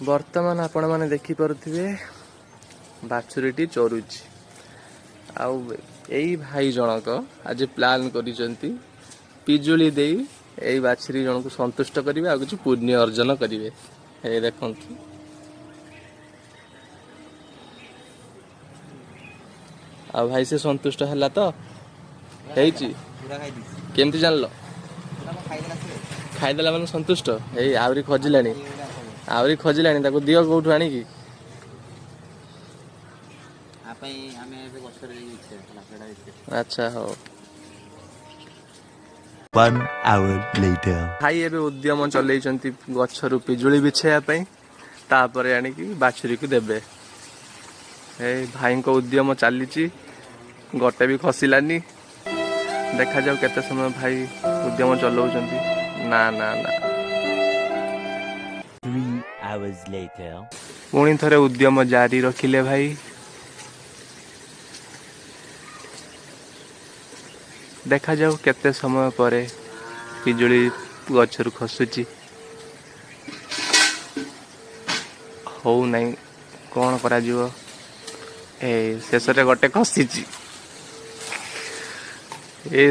वर्तमान आपण माने देखि पारुथिबे बाछुरीटी चोरुची आउ एई भाई जनक आज प्लान करिसंती पिजुली देई एई बाछुरी जनक संतुष्ट करिवे आ किछ पुण्य अर्जन करिवे। ए देखंतु आ भाई से संतुष्ट हला तो हेची केमती जानलो खाइदेला माने संतुष्ट एई आवरी खोजिलानी ताको दियो कोठु आनी की अच्छा हो 1 hour later भाई एबे उद्यम चलैचंती गछरु पिजुली बिछेया पई तापरे आनी की बाछुरी को देबे। ए भाई को उद्यम चलीची गोटे भी खसिलानी देखा जाऊ केते समय भाई उद्यम चलाउचंती ना ना ना 3 hours later पुणी थरे उद्यम जारी रखिले भाई। देखा जाऊ केते समय परे पिजुली गछरु खसुची हो नहीं कौन करा जीवो ए शेष रे गोटे खसीची ए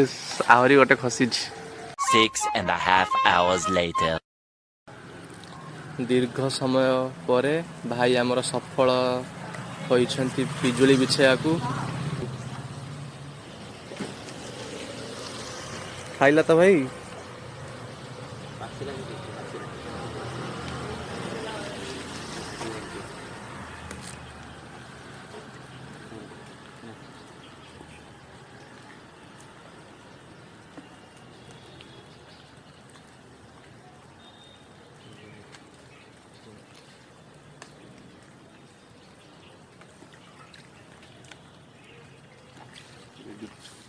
आहरी गोटे खसीची 6.5 hours later दीर्घ समय परे भाई आमर सफल होइछंती पिजुली बिछेया को खाइला तो भाई Good.